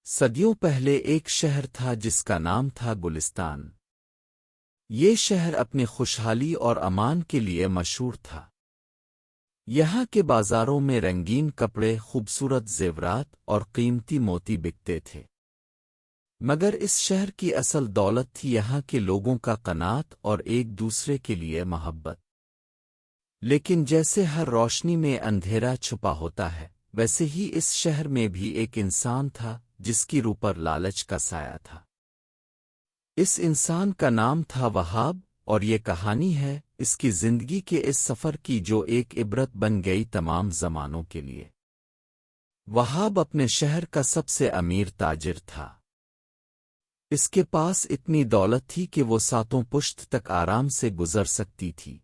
صدیوں پہلے ایک شہر تھا جس کا نام تھا گلستان۔ یہ شہر اپنی خوشحالی اور امان کے لیے مشہور تھا۔ یہاں کے بازاروں میں رنگین کپڑے، خوبصورت زیورات اور قیمتی موتی بکتے تھے۔ مگر اس شہر کی اصل دولت تھی یہاں کے لوگوں کا قناعت اور ایک دوسرے کے لیے محبت۔ لیکن جیسے ہر روشنی میں اندھیرا چھپا ہوتا ہے، ویسے ہی اس شہر میں بھی ایک انسان تھا جس کی روح پر لالچ کا سایہ تھا۔ اس انسان کا نام تھا وہاب، اور یہ کہانی ہے اس کی زندگی کے اس سفر کی جو ایک عبرت بن گئی تمام زمانوں کے لیے۔ وہاب اپنے شہر کا سب سے امیر تاجر تھا۔ اس کے پاس اتنی دولت تھی کہ وہ ساتوں پشت تک آرام سے گزر سکتی تھی۔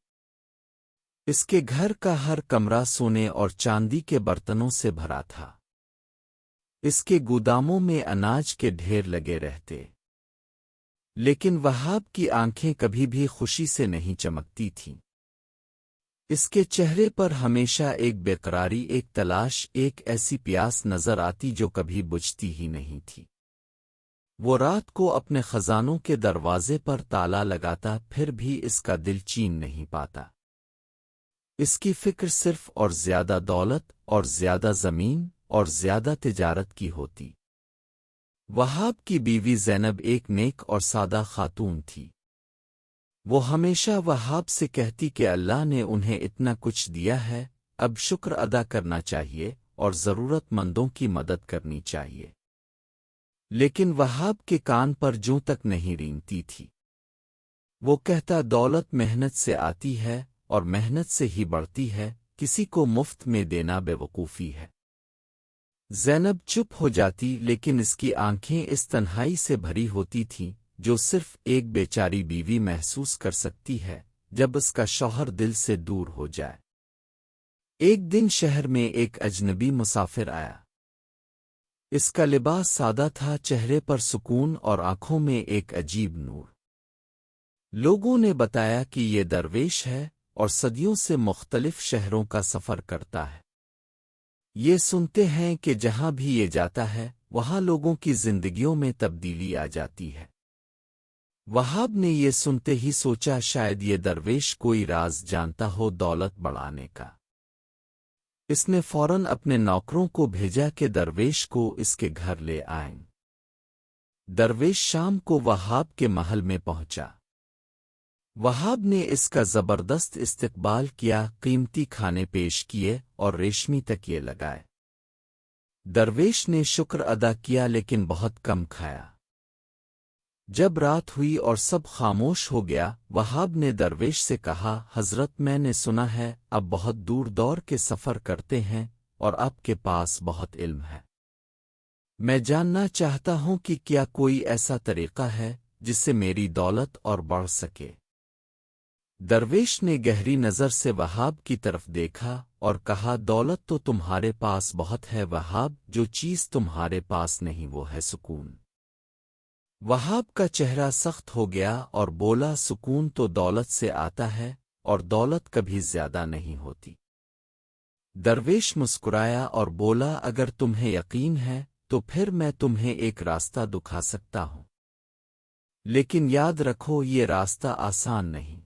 اس کے گھر کا ہر کمرہ سونے اور چاندی کے برتنوں سے بھرا تھا۔ اس کے گوداموں میں اناج کے ڈھیر لگے رہتے۔ لیکن وہاب کی آنکھیں کبھی بھی خوشی سے نہیں چمکتی تھیں۔ اس کے چہرے پر ہمیشہ ایک بے قراری، ایک تلاش، ایک ایسی پیاس نظر آتی جو کبھی بجھتی ہی نہیں تھی۔ وہ رات کو اپنے خزانوں کے دروازے پر تالا لگاتا، پھر بھی اس کا دل چین نہیں پاتا۔ اس کی فکر صرف اور زیادہ دولت اور زیادہ زمین اور زیادہ تجارت کی ہوتی۔ وہاب کی بیوی زینب ایک نیک اور سادہ خاتون تھی۔ وہ ہمیشہ وہاب سے کہتی کہ اللہ نے انہیں اتنا کچھ دیا ہے، اب شکر ادا کرنا چاہیے اور ضرورت مندوں کی مدد کرنی چاہیے۔ لیکن وہاب کے کان پر جوں تک نہیں رینگتی تھی۔ وہ کہتا دولت محنت سے آتی ہے اور محنت سے ہی بڑھتی ہے، کسی کو مفت میں دینا بے وقوفی ہے۔ زینب چپ ہو جاتی، لیکن اس کی آنکھیں اس تنہائی سے بھری ہوتی تھیں جو صرف ایک بیچاری بیوی محسوس کر سکتی ہے جب اس کا شوہر دل سے دور ہو جائے۔ ایک دن شہر میں ایک اجنبی مسافر آیا۔ اس کا لباس سادہ تھا، چہرے پر سکون اور آنکھوں میں ایک عجیب نور۔ لوگوں نے بتایا کہ یہ درویش ہے اور صدیوں سے مختلف شہروں کا سفر کرتا ہے۔ یہ سنتے ہیں کہ جہاں بھی یہ جاتا ہے وہاں لوگوں کی زندگیوں میں تبدیلی آ جاتی ہے۔ وہاب نے یہ سنتے ہی سوچا شاید یہ درویش کوئی راز جانتا ہو دولت بڑھانے کا۔ اس نے فوراً اپنے نوکروں کو بھیجا کہ درویش کو اس کے گھر لے آئیں۔ درویش شام کو وہاب کے محل میں پہنچا۔ وہاب نے اس کا زبردست استقبال کیا، قیمتی کھانے پیش کیے اور ریشمی تکیے لگائے۔ درویش نے شکر ادا کیا لیکن بہت کم کھایا۔ جب رات ہوئی اور سب خاموش ہو گیا، وہاب نے درویش سے کہا، حضرت میں نے سنا ہے اب بہت دور دور کے سفر کرتے ہیں اور آپ کے پاس بہت علم ہے۔ میں جاننا چاہتا ہوں کہ کیا کوئی ایسا طریقہ ہے جس سے میری دولت اور بڑھ سکے۔ درویش نے گہری نظر سے وہاب کی طرف دیکھا اور کہا، دولت تو تمہارے پاس بہت ہے وہاب، جو چیز تمہارے پاس نہیں وہ ہے سکون۔ وہاب کا چہرہ سخت ہو گیا اور بولا، سکون تو دولت سے آتا ہے اور دولت کبھی زیادہ نہیں ہوتی۔ درویش مسکرایا اور بولا، اگر تمہیں یقین ہے تو پھر میں تمہیں ایک راستہ دکھا سکتا ہوں، لیکن یاد رکھو یہ راستہ آسان نہیں۔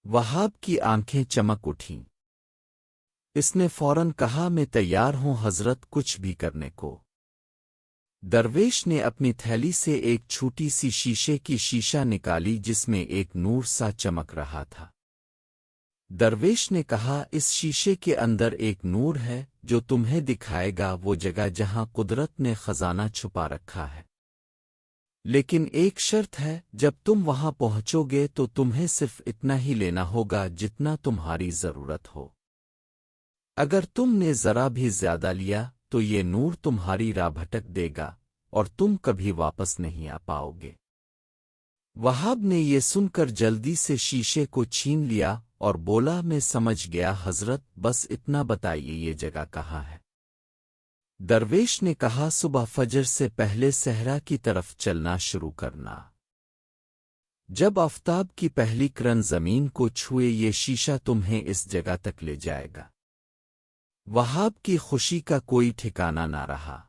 وہاب کی آنکھیں چمک اٹھیں۔ اس نے فوراً کہا، میں تیار ہوں حضرت، کچھ بھی کرنے کو۔ درویش نے اپنی تھیلی سے ایک چھوٹی سی شیشے کی شیشہ نکالی جس میں ایک نور سا چمک رہا تھا۔ درویش نے کہا، اس شیشے کے اندر ایک نور ہے جو تمہیں دکھائے گا وہ جگہ جہاں قدرت نے خزانہ چھپا رکھا ہے۔ لیکن ایک شرط ہے، جب تم وہاں پہنچو گے تو تمہیں صرف اتنا ہی لینا ہوگا جتنا تمہاری ضرورت ہو۔ اگر تم نے ذرا بھی زیادہ لیا تو یہ نور تمہاری راہ بھٹک دے گا اور تم کبھی واپس نہیں آ پاؤ گے۔ وہاب نے یہ سن کر جلدی سے شیشے کو چھین لیا اور بولا، میں سمجھ گیا حضرت، بس اتنا بتائیے یہ جگہ کہاں ہے۔ درویش نے کہا، صبح فجر سے پہلے صحرا کی طرف چلنا شروع کرنا۔ جب آفتاب کی پہلی کرن زمین کو چھوئے یہ شیشہ تمہیں اس جگہ تک لے جائے گا۔ وہاب کی خوشی کا کوئی ٹھکانہ نہ رہا۔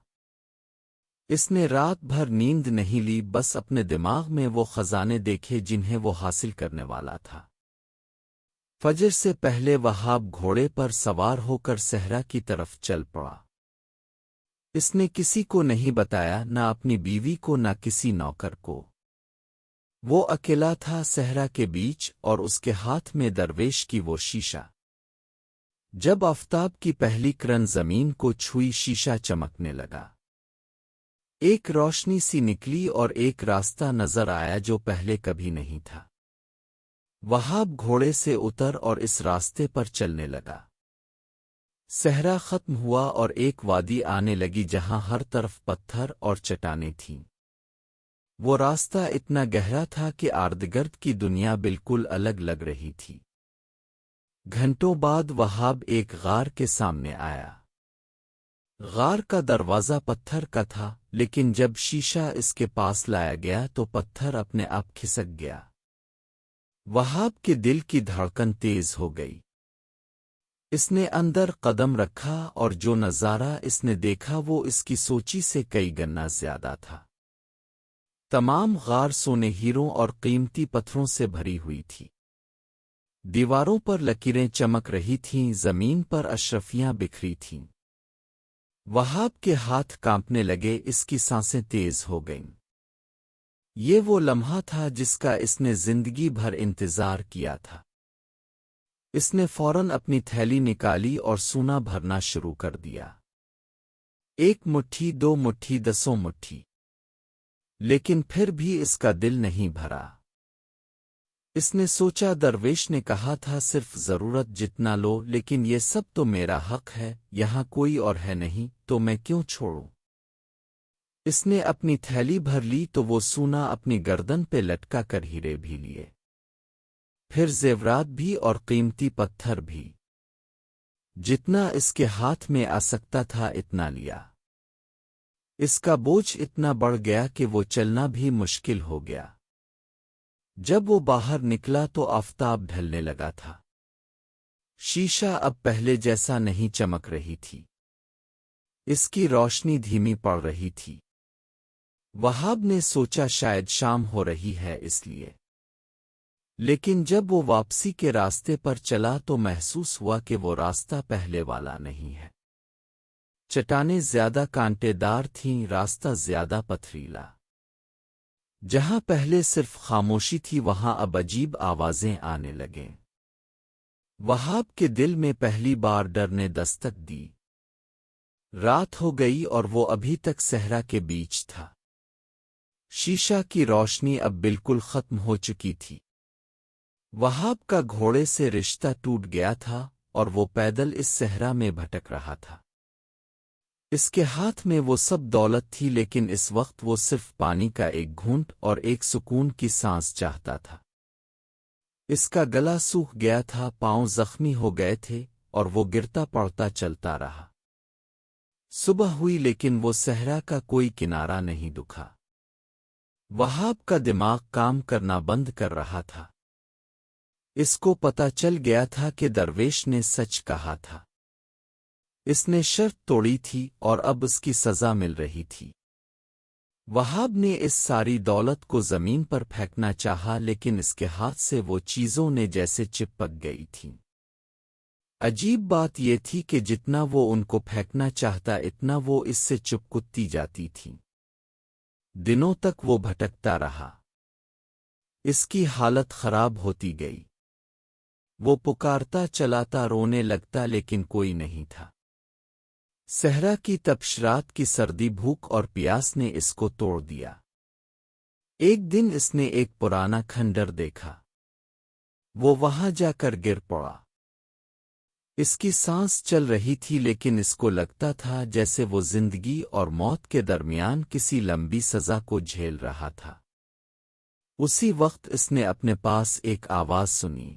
اس نے رات بھر نیند نہیں لی، بس اپنے دماغ میں وہ خزانے دیکھے جنہیں وہ حاصل کرنے والا تھا۔ فجر سے پہلے وہاب گھوڑے پر سوار ہو کر صحرا کی طرف چل پڑا۔ اس نے کسی کو نہیں بتایا، نہ اپنی بیوی کو نہ کسی نوکر کو۔ وہ اکیلا تھا صحرا کے بیچ، اور اس کے ہاتھ میں درویش کی وہ شیشہ۔ جب آفتاب کی پہلی کرن زمین کو چھوئی، شیشہ چمکنے لگا۔ ایک روشنی سی نکلی اور ایک راستہ نظر آیا جو پہلے کبھی نہیں تھا۔ وہاب گھوڑے سے اتر اور اس راستے پر چلنے لگا۔ صحرا ختم ہوا اور ایک وادی آنے لگی جہاں ہر طرف پتھر اور چٹانیں تھیں۔ وہ راستہ اتنا گہرا تھا کہ آردگرد کی دنیا بالکل الگ لگ رہی تھی۔ گھنٹوں بعد وہاب ایک غار کے سامنے آیا۔ غار کا دروازہ پتھر کا تھا، لیکن جب شیشہ اس کے پاس لایا گیا تو پتھر اپنے آپ کھسک گیا۔ وہاب کے دل کی دھڑکن تیز ہو گئی۔ اس نے اندر قدم رکھا اور جو نظارہ اس نے دیکھا وہ اس کی سوچی سے کئی گنا زیادہ تھا۔ تمام غار سونے، ہیروں اور قیمتی پتھروں سے بھری ہوئی تھی۔ دیواروں پر لکیریں چمک رہی تھیں، زمین پر اشرفیاں بکھری تھیں۔ وہاب کے ہاتھ کانپنے لگے، اس کی سانسیں تیز ہو گئیں۔ یہ وہ لمحہ تھا جس کا اس نے زندگی بھر انتظار کیا تھا۔ اس نے فوراً اپنی تھیلی نکالی اور سونا بھرنا شروع کر دیا۔ 1 مٹھی، 2 مٹھی، 10 مٹھی، لیکن پھر بھی اس کا دل نہیں بھرا۔ اس نے سوچا، درویش نے کہا تھا صرف ضرورت جتنا لو، لیکن یہ سب تو میرا حق ہے، یہاں کوئی اور ہے نہیں، تو میں کیوں چھوڑوں؟ اس نے اپنی تھیلی بھر لی تو وہ سونا اپنی گردن پہ لٹکا کر ہیرے بھی لیے، پھر زیورات بھی اور قیمتی پتھر بھی۔ جتنا اس کے ہاتھ میں آ سکتا تھا اتنا لیا۔ اس کا بوجھ اتنا بڑھ گیا کہ وہ چلنا بھی مشکل ہو گیا۔ جب وہ باہر نکلا تو آفتاب ڈھلنے لگا تھا۔ شیشہ اب پہلے جیسا نہیں چمک رہی تھی، اس کی روشنی دھیمی پڑ رہی تھی۔ وہاب نے سوچا شاید شام ہو رہی ہے اس لیے، لیکن جب وہ واپسی کے راستے پر چلا تو محسوس ہوا کہ وہ راستہ پہلے والا نہیں ہے۔ چٹانیں زیادہ کانٹے دار تھیں، راستہ زیادہ پتھریلا۔ جہاں پہلے صرف خاموشی تھی وہاں اب عجیب آوازیں آنے لگیں۔ وہاب کے دل میں پہلی بار ڈر نے دستک دی۔ رات ہو گئی اور وہ ابھی تک صحرا کے بیچ تھا۔ شیشہ کی روشنی اب بالکل ختم ہو چکی تھی۔ وہاب کا گھوڑے سے رشتہ ٹوٹ گیا تھا اور وہ پیدل اس صحرا میں بھٹک رہا تھا۔ اس کے ہاتھ میں وہ سب دولت تھی، لیکن اس وقت وہ صرف پانی کا ایک گھونٹ اور ایک سکون کی سانس چاہتا تھا۔ اس کا گلا سوکھ گیا تھا، پاؤں زخمی ہو گئے تھے اور وہ گرتا پڑتا چلتا رہا۔ صبح ہوئی لیکن وہ صحرا کا کوئی کنارہ نہیں دکھا۔ وہاب کا دماغ کام کرنا بند کر رہا تھا۔ اس کو پتہ چل گیا تھا کہ درویش نے سچ کہا تھا۔ اس نے شرط توڑی تھی اور اب اس کی سزا مل رہی تھی۔ وہاب نے اس ساری دولت کو زمین پر پھینکنا چاہا، لیکن اس کے ہاتھ سے وہ چیزوں نے جیسے چپک گئی تھیں۔ عجیب بات یہ تھی کہ جتنا وہ ان کو پھینکنا چاہتا اتنا وہ اس سے چپکتی جاتی تھیں۔ دنوں تک وہ بھٹکتا رہا۔ اس کی حالت خراب ہوتی گئی۔ وہ پکارتا، چلاتا، رونے لگتا، لیکن کوئی نہیں تھا۔ صحرا کی تپش، رات کی سردی، بھوک اور پیاس نے اس کو توڑ دیا۔ ایک دن اس نے ایک پرانا کھنڈر دیکھا۔ وہ وہاں جا کر گر پڑا۔ اس کی سانس چل رہی تھی، لیکن اس کو لگتا تھا جیسے وہ زندگی اور موت کے درمیان کسی لمبی سزا کو جھیل رہا تھا۔ اسی وقت اس نے اپنے پاس ایک آواز سنی۔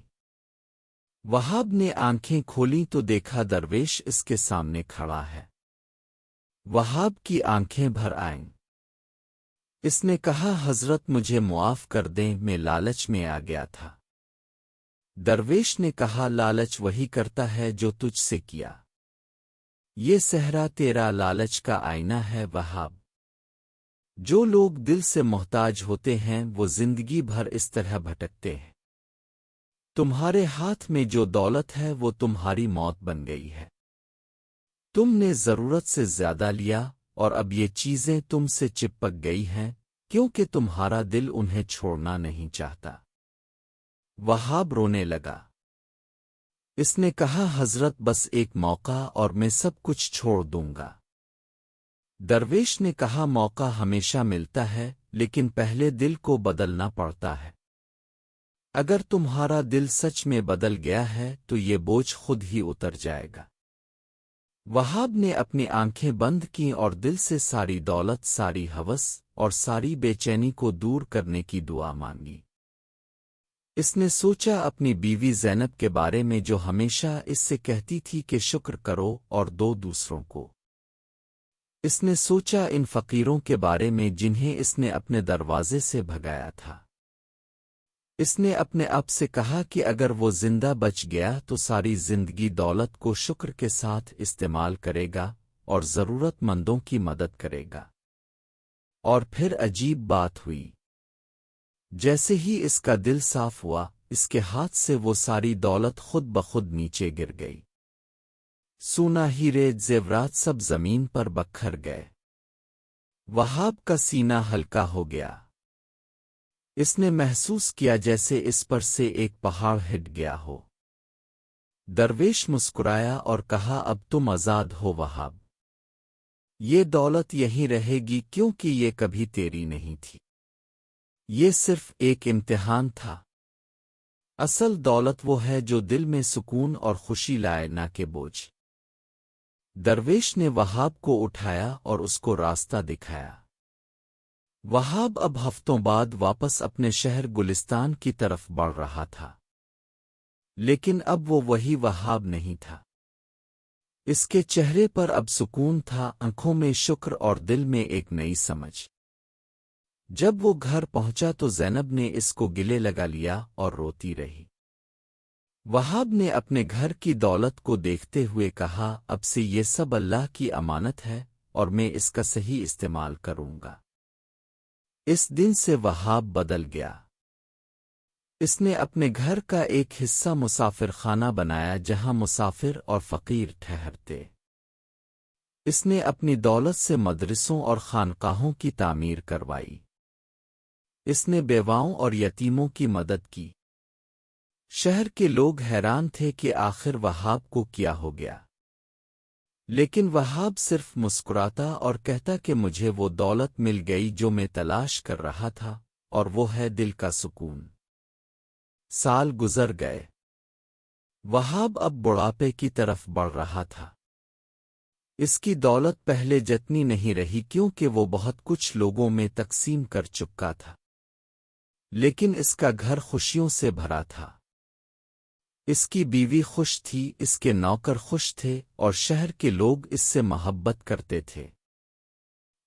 وہاب نے آنکھیں کھولیں تو دیکھا درویش اس کے سامنے کھڑا ہے۔ وہاب کی آنکھیں بھر آئیں۔ اس نے کہا، حضرت مجھے معاف کر دیں، میں لالچ میں آ گیا تھا۔ درویش نے کہا، لالچ وہی کرتا ہے جو تجھ سے کیا۔ یہ صحرا تیرا لالچ کا آئینہ ہے وہاب۔ جو لوگ دل سے محتاج ہوتے ہیں وہ زندگی بھر اس طرح بھٹکتے ہیں۔ تمہارے ہاتھ میں جو دولت ہے وہ تمہاری موت بن گئی ہے۔ تم نے ضرورت سے زیادہ لیا اور اب یہ چیزیں تم سے چپک گئی ہیں کیونکہ تمہارا دل انہیں چھوڑنا نہیں چاہتا۔ وہاب رونے لگا۔ اس نے کہا حضرت بس ایک موقع اور میں سب کچھ چھوڑ دوں گا۔ درویش نے کہا موقع ہمیشہ ملتا ہے لیکن پہلے دل کو بدلنا پڑتا ہے۔ اگر تمہارا دل سچ میں بدل گیا ہے تو یہ بوجھ خود ہی اتر جائے گا۔ وہاب نے اپنی آنکھیں بند کیں اور دل سے ساری دولت، ساری ہوس اور ساری بے چینی کو دور کرنے کی دعا مانگی۔ اس نے سوچا اپنی بیوی زینب کے بارے میں جو ہمیشہ اس سے کہتی تھی کہ شکر کرو اور دو دوسروں کو۔ اس نے سوچا ان فقیروں کے بارے میں جنہیں اس نے اپنے دروازے سے بھگایا تھا۔ اس نے اپنے آپ سے کہا کہ اگر وہ زندہ بچ گیا تو ساری زندگی دولت کو شکر کے ساتھ استعمال کرے گا اور ضرورت مندوں کی مدد کرے گا۔ اور پھر عجیب بات ہوئی۔ جیسے ہی اس کا دل صاف ہوا اس کے ہاتھ سے وہ ساری دولت خود بخود نیچے گر گئی۔ سونا، ہیرے، زیورات سب زمین پر بکھر گئے۔ وہاب کا سینہ ہلکا ہو گیا۔ اس نے محسوس کیا جیسے اس پر سے ایک پہاڑ ہٹ گیا ہو۔ درویش مسکرایا اور کہا اب تم آزاد ہو وہاب۔ یہ دولت یہیں رہے گی کیونکہ یہ کبھی تیری نہیں تھی۔ یہ صرف ایک امتحان تھا۔ اصل دولت وہ ہے جو دل میں سکون اور خوشی لائے، نہ کہ بوجھ۔ درویش نے وہاب کو اٹھایا اور اس کو راستہ دکھایا۔ وہاب اب ہفتوں بعد واپس اپنے شہر گلستان کی طرف بڑھ رہا تھا، لیکن اب وہ وہی وہاب نہیں تھا۔ اس کے چہرے پر اب سکون تھا، آنکھوں میں شکر اور دل میں ایک نئی سمجھ۔ جب وہ گھر پہنچا تو زینب نے اس کو گلے لگا لیا اور روتی رہی۔ وہاب نے اپنے گھر کی دولت کو دیکھتے ہوئے کہا اب سے یہ سب اللہ کی امانت ہے اور میں اس کا صحیح استعمال کروں گا۔ اس دن سے وہاب بدل گیا۔ اس نے اپنے گھر کا ایک حصہ مسافر خانہ بنایا جہاں مسافر اور فقیر ٹھہرتے۔ اس نے اپنی دولت سے مدرسوں اور خانقاہوں کی تعمیر کروائی۔ اس نے بیواؤں اور یتیموں کی مدد کی۔ شہر کے لوگ حیران تھے کہ آخر وہاب کو کیا ہو گیا، لیکن وہاب صرف مسکراتا اور کہتا کہ مجھے وہ دولت مل گئی جو میں تلاش کر رہا تھا، اور وہ ہے دل کا سکون۔ سال گزر گئے۔ وہاب اب بڑھاپے کی طرف بڑھ رہا تھا۔ اس کی دولت پہلے جتنی نہیں رہی کیونکہ وہ بہت کچھ لوگوں میں تقسیم کر چکا تھا، لیکن اس کا گھر خوشیوں سے بھرا تھا۔ اس کی بیوی خوش تھی، اس کے نوکر خوش تھے اور شہر کے لوگ اس سے محبت کرتے تھے۔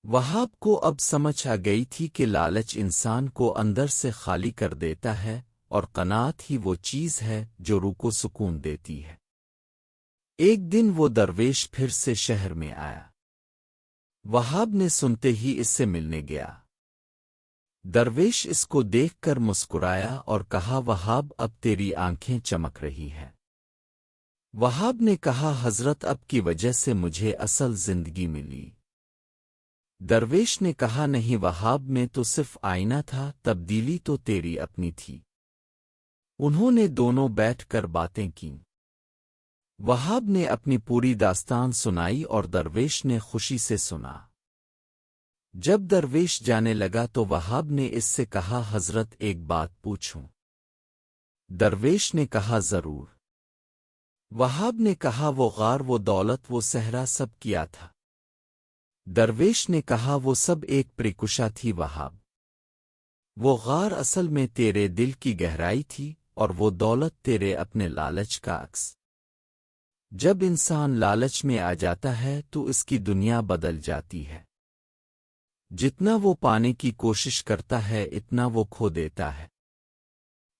وہاب کو اب سمجھ آ گئی تھی کہ لالچ انسان کو اندر سے خالی کر دیتا ہے اور قناعت ہی وہ چیز ہے جو روح کو سکون دیتی ہے۔ ایک دن وہ درویش پھر سے شہر میں آیا۔ وہاب نے سنتے ہی اس سے ملنے گیا۔ درویش اس کو دیکھ کر مسکرایا اور کہا وہاب اب تیری آنکھیں چمک رہی ہیں۔ وہاب نے کہا حضرت اب کی وجہ سے مجھے اصل زندگی ملی۔ درویش نے کہا نہیں وہاب میں تو صرف آئینہ تھا، تبدیلی تو تیری اپنی تھی۔ انہوں نے دونوں بیٹھ کر باتیں کیں۔ وہاب نے اپنی پوری داستان سنائی اور درویش نے خوشی سے سنا۔ جب درویش جانے لگا تو وہاب نے اس سے کہا حضرت ایک بات پوچھوں؟ درویش نے کہا ضرور۔ وہاب نے کہا وہ غار، وہ دولت، وہ صحرا سب کیا تھا؟ درویش نے کہا وہ سب ایک پریکشا تھی وہاب۔ وہ غار اصل میں تیرے دل کی گہرائی تھی اور وہ دولت تیرے اپنے لالچ کا عکس۔ جب انسان لالچ میں آ جاتا ہے تو اس کی دنیا بدل جاتی ہے۔ جتنا وہ پانے کی کوشش کرتا ہے اتنا وہ کھو دیتا ہے،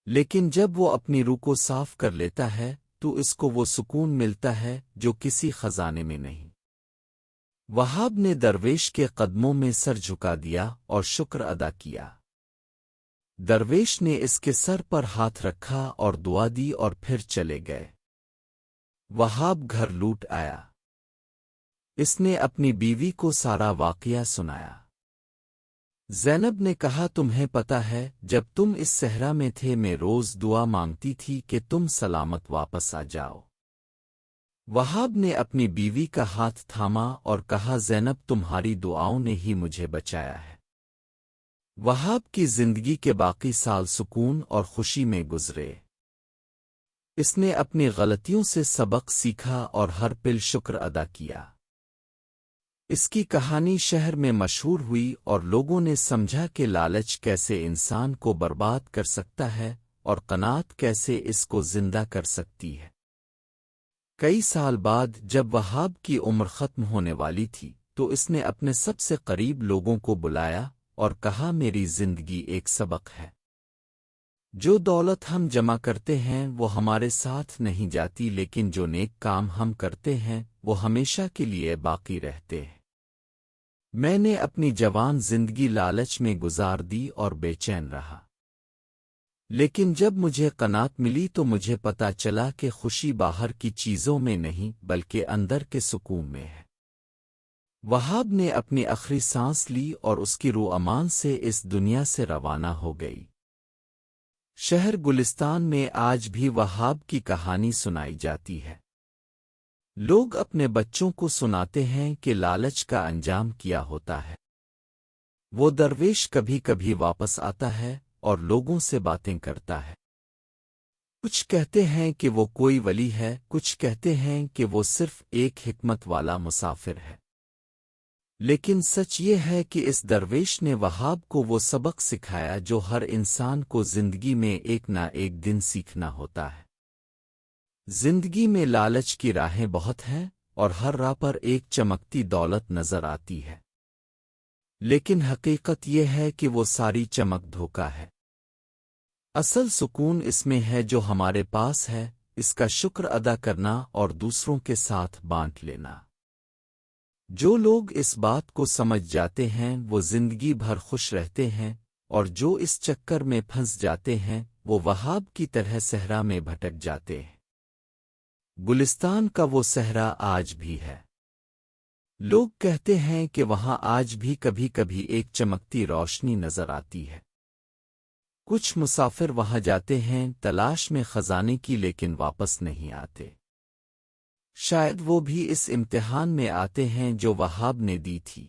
لیکن جب وہ اپنی روح کو صاف کر لیتا ہے تو اس کو وہ سکون ملتا ہے جو کسی خزانے میں نہیں۔ وہاب نے درویش کے قدموں میں سر جھکا دیا اور شکر ادا کیا۔ درویش نے اس کے سر پر ہاتھ رکھا اور دعا دی اور پھر چلے گئے۔ وہاب گھر لوٹ آیا۔ اس نے اپنی بیوی کو سارا واقعہ سنایا۔ زینب نے کہا تمہیں پتہ ہے جب تم اس صحرا میں تھے میں روز دعا مانگتی تھی کہ تم سلامت واپس آ جاؤ۔ وہاب نے اپنی بیوی کا ہاتھ تھاما اور کہا زینب تمہاری دعاؤں نے ہی مجھے بچایا ہے۔ وہاب کی زندگی کے باقی سال سکون اور خوشی میں گزرے۔ اس نے اپنی غلطیوں سے سبق سیکھا اور ہر پل شکر ادا کیا۔ اس کی کہانی شہر میں مشہور ہوئی اور لوگوں نے سمجھا کہ لالچ کیسے انسان کو برباد کر سکتا ہے اور قناعت کیسے اس کو زندہ کر سکتی ہے۔ کئی سال بعد جب وہاب کی عمر ختم ہونے والی تھی تو اس نے اپنے سب سے قریب لوگوں کو بلایا اور کہا میری زندگی ایک سبق ہے۔ جو دولت ہم جمع کرتے ہیں وہ ہمارے ساتھ نہیں جاتی لیکن جو نیک کام ہم کرتے ہیں وہ ہمیشہ کے لیے باقی رہتے ہیں۔ میں نے اپنی جوان زندگی لالچ میں گزار دی اور بے چین رہا، لیکن جب مجھے قناعت ملی تو مجھے پتہ چلا کہ خوشی باہر کی چیزوں میں نہیں بلکہ اندر کے سکون میں ہے۔ وہاب نے اپنی آخری سانس لی اور اس کی روح امان سے اس دنیا سے روانہ ہو گئی۔ شہر گلستان میں آج بھی وہاب کی کہانی سنائی جاتی ہے۔ لوگ اپنے بچوں کو سناتے ہیں کہ لالچ کا انجام کیا ہوتا ہے۔ وہ درویش کبھی کبھی واپس آتا ہے اور لوگوں سے باتیں کرتا ہے۔ کچھ کہتے ہیں کہ وہ کوئی ولی ہے، کچھ کہتے ہیں کہ وہ صرف ایک حکمت والا مسافر ہے، لیکن سچ یہ ہے کہ اس درویش نے وہاب کو وہ سبق سکھایا جو ہر انسان کو زندگی میں ایک نہ ایک دن سیکھنا ہوتا ہے۔ زندگی میں لالچ کی راہیں بہت ہیں اور ہر راہ پر ایک چمکتی دولت نظر آتی ہے، لیکن حقیقت یہ ہے کہ وہ ساری چمک دھوکا ہے۔ اصل سکون اس میں ہے جو ہمارے پاس ہے، اس کا شکر ادا کرنا اور دوسروں کے ساتھ بانٹ لینا۔ جو لوگ اس بات کو سمجھ جاتے ہیں وہ زندگی بھر خوش رہتے ہیں، اور جو اس چکر میں پھنس جاتے ہیں وہ وہاب کی طرح صحرا میں بھٹک جاتے ہیں۔ گلستان کا وہ صحرا آج بھی ہے۔ لوگ کہتے ہیں کہ وہاں آج بھی کبھی کبھی ایک چمکتی روشنی نظر آتی ہے۔ کچھ مسافر وہاں جاتے ہیں تلاش میں خزانے کی لیکن واپس نہیں آتے۔ شاید وہ بھی اس امتحان میں آتے ہیں جو وہاب نے دی تھی۔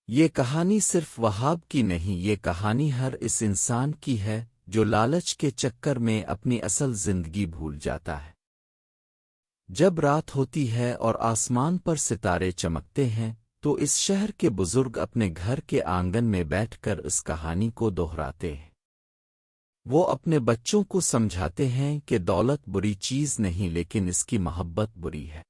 یہ کہانی صرف وہاب کی نہیں، یہ کہانی ہر اس انسان کی ہے جو لالچ کے چکر میں اپنی اصل زندگی بھول جاتا ہے۔ جب رات ہوتی ہے اور آسمان پر ستارے چمکتے ہیں تو اس شہر کے بزرگ اپنے گھر کے آنگن میں بیٹھ کر اس کہانی کو دہراتے ہیں۔ وہ اپنے بچوں کو سمجھاتے ہیں کہ دولت بری چیز نہیں لیکن اس کی محبت بری ہے۔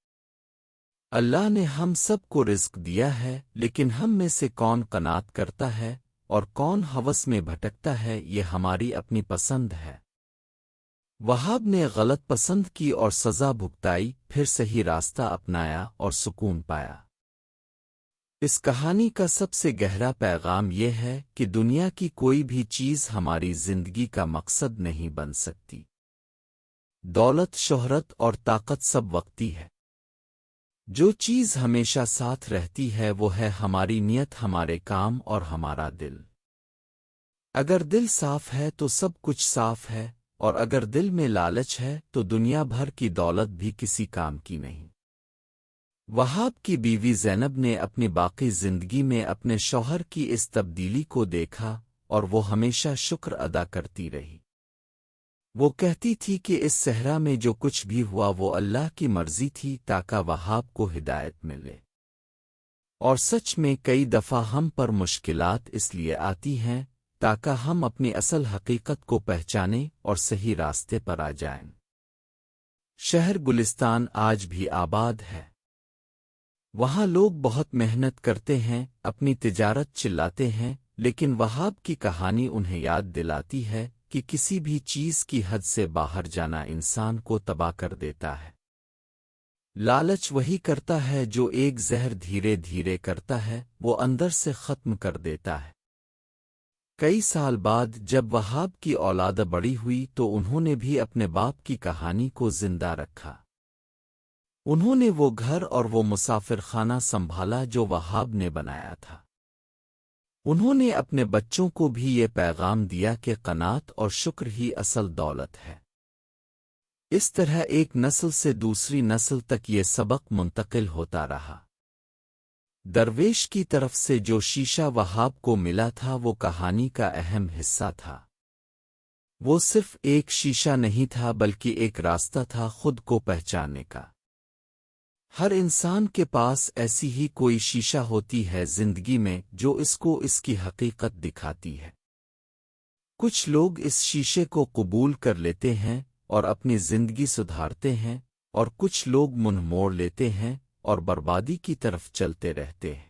اللہ نے ہم سب کو رزق دیا ہے لیکن ہم میں سے کون قناعت کرتا ہے اور کون ہوس میں بھٹکتا ہے یہ ہماری اپنی پسند ہے۔ وہاب نے غلط پسند کی اور سزا بھگتائی، پھر صحیح راستہ اپنایا اور سکون پایا۔ اس کہانی کا سب سے گہرا پیغام یہ ہے کہ دنیا کی کوئی بھی چیز ہماری زندگی کا مقصد نہیں بن سکتی۔ دولت، شہرت اور طاقت سب وقتی ہے۔ جو چیز ہمیشہ ساتھ رہتی ہے وہ ہے ہماری نیت، ہمارے کام اور ہمارا دل۔ اگر دل صاف ہے تو سب کچھ صاف ہے، اور اگر دل میں لالچ ہے تو دنیا بھر کی دولت بھی کسی کام کی نہیں۔ وہاب کی بیوی زینب نے اپنی باقی زندگی میں اپنے شوہر کی اس تبدیلی کو دیکھا اور وہ ہمیشہ شکر ادا کرتی رہی۔ وہ کہتی تھی کہ اس صحرا میں جو کچھ بھی ہوا وہ اللہ کی مرضی تھی تاکہ وہاب کو ہدایت ملے۔ اور سچ میں کئی دفعہ ہم پر مشکلات اس لیے آتی ہیں تاکہ ہم اپنی اصل حقیقت کو پہچانیں اور صحیح راستے پر آ جائیں۔ شہر گلستان آج بھی آباد ہے۔ وہاں لوگ بہت محنت کرتے ہیں، اپنی تجارت چلاتے ہیں، لیکن وہاب کی کہانی انہیں یاد دلاتی ہے کہ کسی بھی چیز کی حد سے باہر جانا انسان کو تباہ کر دیتا ہے۔ لالچ وہی کرتا ہے جو ایک زہر دھیرے دھیرے کرتا ہے، وہ اندر سے ختم کر دیتا ہے۔ کئی سال بعد جب وہاب کی اولاد بڑی ہوئی تو انہوں نے بھی اپنے باپ کی کہانی کو زندہ رکھا۔ انہوں نے وہ گھر اور وہ مسافر خانہ سنبھالا جو وہاب نے بنایا تھا۔ انہوں نے اپنے بچوں کو بھی یہ پیغام دیا کہ قناعت اور شکر ہی اصل دولت ہے۔ اس طرح ایک نسل سے دوسری نسل تک یہ سبق منتقل ہوتا رہا۔ درویش کی طرف سے جو شیشہ وہاب کو ملا تھا وہ کہانی کا اہم حصہ تھا۔ وہ صرف ایک شیشہ نہیں تھا بلکہ ایک راستہ تھا خود کو پہچاننے کا۔ ہر انسان کے پاس ایسی ہی کوئی شیشہ ہوتی ہے زندگی میں جو اس کو اس کی حقیقت دکھاتی ہے۔ کچھ لوگ اس شیشے کو قبول کر لیتے ہیں اور اپنی زندگی سدھارتے ہیں، اور کچھ لوگ منہ موڑ لیتے ہیں اور بربادی کی طرف چلتے رہتے ہیں۔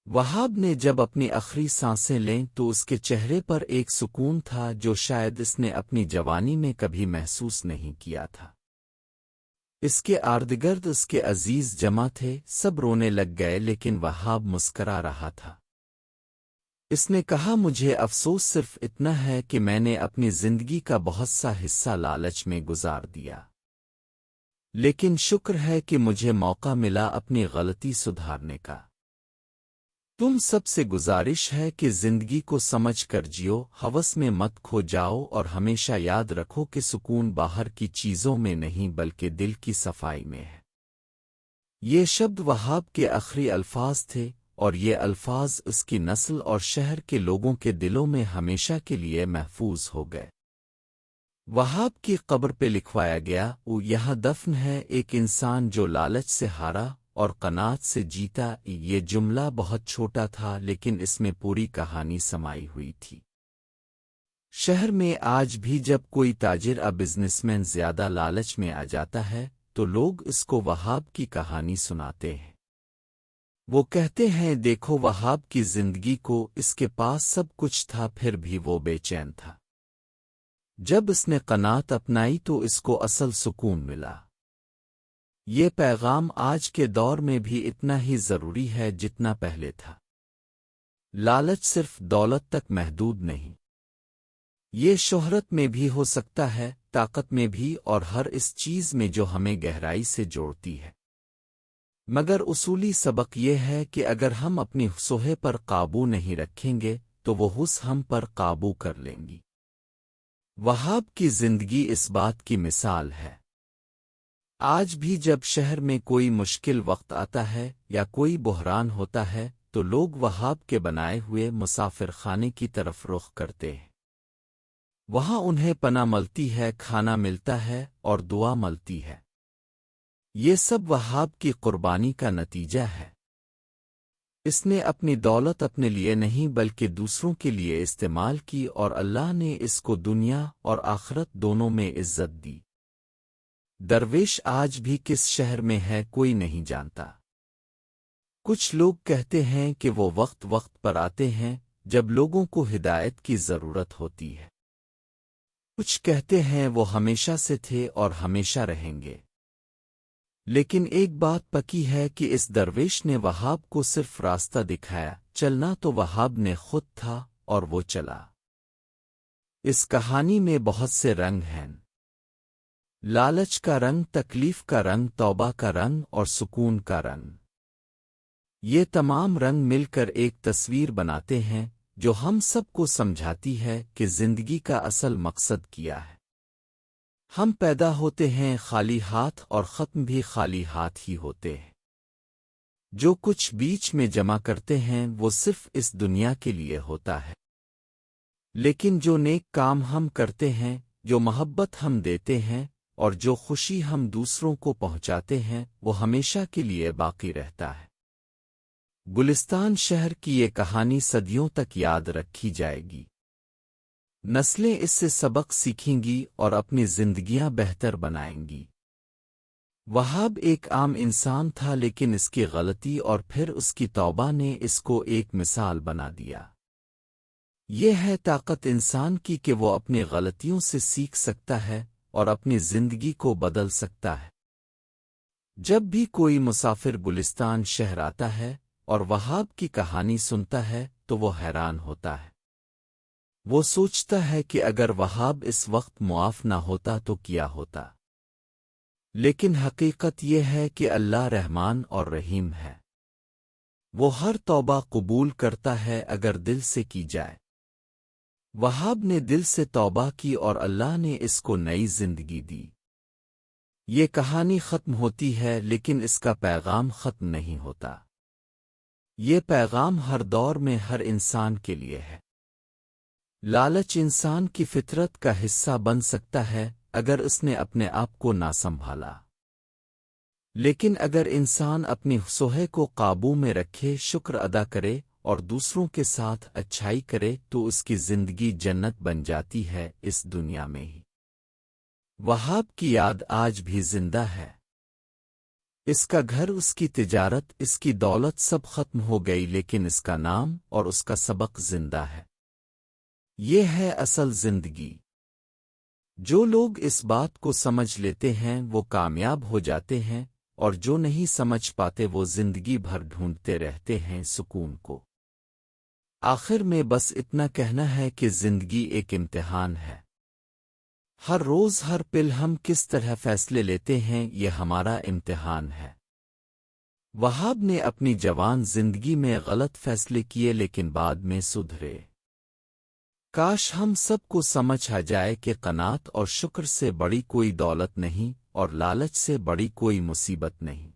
وہاب نے جب اپنی آخری سانسیں لیں تو اس کے چہرے پر ایک سکون تھا جو شاید اس نے اپنی جوانی میں کبھی محسوس نہیں کیا تھا۔ اس کے اردگرد اس کے عزیز جمع تھے، سب رونے لگ گئے لیکن وہاب مسکرا رہا تھا۔ اس نے کہا، مجھے افسوس صرف اتنا ہے کہ میں نے اپنی زندگی کا بہت سا حصہ لالچ میں گزار دیا، لیکن شکر ہے کہ مجھے موقع ملا اپنی غلطی سدھارنے کا۔ تم سب سے گزارش ہے کہ زندگی کو سمجھ کر جیو، ہوس میں مت کھو جاؤ اور ہمیشہ یاد رکھو کہ سکون باہر کی چیزوں میں نہیں بلکہ دل کی صفائی میں ہے۔ یہ شبد وہاب کے آخری الفاظ تھے، اور یہ الفاظ اس کی نسل اور شہر کے لوگوں کے دلوں میں ہمیشہ کے لیے محفوظ ہو گئے۔ وہاب کی قبر پہ لکھوایا گیا، وہ یہاں دفن ہے ایک انسان جو لالچ سے ہارا اور قناعت سے جیتا۔ یہ جملہ بہت چھوٹا تھا لیکن اس میں پوری کہانی سمائی ہوئی تھی۔ شہر میں آج بھی جب کوئی تاجر یا بزنس مین زیادہ لالچ میں آ جاتا ہے تو لوگ اس کو وہاب کی کہانی سناتے ہیں۔ وہ کہتے ہیں، دیکھو وہاب کی زندگی کو، اس کے پاس سب کچھ تھا پھر بھی وہ بے چین تھا۔ جب اس نے قناعت اپنائی تو اس کو اصل سکون ملا۔ یہ پیغام آج کے دور میں بھی اتنا ہی ضروری ہے جتنا پہلے تھا۔ لالچ صرف دولت تک محدود نہیں، یہ شہرت میں بھی ہو سکتا ہے، طاقت میں بھی، اور ہر اس چیز میں جو ہمیں گہرائی سے جوڑتی ہے۔ مگر اصولی سبق یہ ہے کہ اگر ہم اپنی سوہے پر قابو نہیں رکھیں گے تو وہ حس ہم پر قابو کر لیں گی۔ وہاب کی زندگی اس بات کی مثال ہے۔ آج بھی جب شہر میں کوئی مشکل وقت آتا ہے یا کوئی بحران ہوتا ہے تو لوگ وہاب کے بنائے ہوئے مسافر خانے کی طرف رخ کرتے ہیں۔ وہاں انہیں پناہ ملتی ہے، کھانا ملتا ہے اور دعا ملتی ہے۔ یہ سب وہاب کی قربانی کا نتیجہ ہے۔ اس نے اپنی دولت اپنے لیے نہیں بلکہ دوسروں کے لیے استعمال کی اور اللہ نے اس کو دنیا اور آخرت دونوں میں عزت دی۔ درویش آج بھی کس شہر میں ہے کوئی نہیں جانتا۔ کچھ لوگ کہتے ہیں کہ وہ وقت وقت پر آتے ہیں جب لوگوں کو ہدایت کی ضرورت ہوتی ہے۔ کچھ کہتے ہیں وہ ہمیشہ سے تھے اور ہمیشہ رہیں گے۔ لیکن ایک بات پکی ہے کہ اس درویش نے وہاب کو صرف راستہ دکھایا، چلنا تو وہاب نے خود تھا اور وہ چلا۔ اس کہانی میں بہت سے رنگ ہیں، لالچ کا رنگ، تکلیف کا رنگ، توبہ کا رنگ اور سکون کا رنگ۔ یہ تمام رنگ مل کر ایک تصویر بناتے ہیں جو ہم سب کو سمجھاتی ہے کہ زندگی کا اصل مقصد کیا ہے۔ ہم پیدا ہوتے ہیں خالی ہاتھ اور ختم بھی خالی ہاتھ ہی ہوتے ہیں۔ جو کچھ بیچ میں جمع کرتے ہیں وہ صرف اس دنیا کے لیے ہوتا ہے، لیکن جو نیک کام ہم کرتے ہیں، جو محبت ہم دیتے ہیں اور جو خوشی ہم دوسروں کو پہنچاتے ہیں وہ ہمیشہ کے لیے باقی رہتا ہے۔ گلستان شہر کی یہ کہانی صدیوں تک یاد رکھی جائے گی۔ نسلیں اس سے سبق سیکھیں گی اور اپنی زندگیاں بہتر بنائیں گی۔ وہاب ایک عام انسان تھا لیکن اس کی غلطی اور پھر اس کی توبہ نے اس کو ایک مثال بنا دیا۔ یہ ہے طاقت انسان کی کہ وہ اپنی غلطیوں سے سیکھ سکتا ہے اور اپنی زندگی کو بدل سکتا ہے۔ جب بھی کوئی مسافر گلستان شہر آتا ہے اور وہاب کی کہانی سنتا ہے تو وہ حیران ہوتا ہے۔ وہ سوچتا ہے کہ اگر وہاب اس وقت معاف نہ ہوتا تو کیا ہوتا، لیکن حقیقت یہ ہے کہ اللہ رحمان اور رحیم ہے۔ وہ ہر توبہ قبول کرتا ہے اگر دل سے کی جائے۔ وہاب نے دل سے توبہ کی اور اللہ نے اس کو نئی زندگی دی۔ یہ کہانی ختم ہوتی ہے لیکن اس کا پیغام ختم نہیں ہوتا۔ یہ پیغام ہر دور میں ہر انسان کے لیے ہے۔ لالچ انسان کی فطرت کا حصہ بن سکتا ہے اگر اس نے اپنے آپ کو نہ سنبھالا، لیکن اگر انسان اپنی سوہے کو قابو میں رکھے، شکر ادا کرے اور دوسروں کے ساتھ اچھائی کرے تو اس کی زندگی جنت بن جاتی ہے اس دنیا میں ہی۔ وہاب کی یاد آج بھی زندہ ہے۔ اس کا گھر، اس کی تجارت، اس کی دولت سب ختم ہو گئی لیکن اس کا نام اور اس کا سبق زندہ ہے۔ یہ ہے اصل زندگی۔ جو لوگ اس بات کو سمجھ لیتے ہیں وہ کامیاب ہو جاتے ہیں، اور جو نہیں سمجھ پاتے وہ زندگی بھر ڈھونڈتے رہتے ہیں سکون کو۔ آخر میں بس اتنا کہنا ہے کہ زندگی ایک امتحان ہے۔ ہر روز ہر پل ہم کس طرح فیصلے لیتے ہیں یہ ہمارا امتحان ہے۔ وہاب نے اپنی جوان زندگی میں غلط فیصلے کیے لیکن بعد میں سدھرے۔ کاش ہم سب کو سمجھ آ جائے کہ قناعت اور شکر سے بڑی کوئی دولت نہیں اور لالچ سے بڑی کوئی مصیبت نہیں۔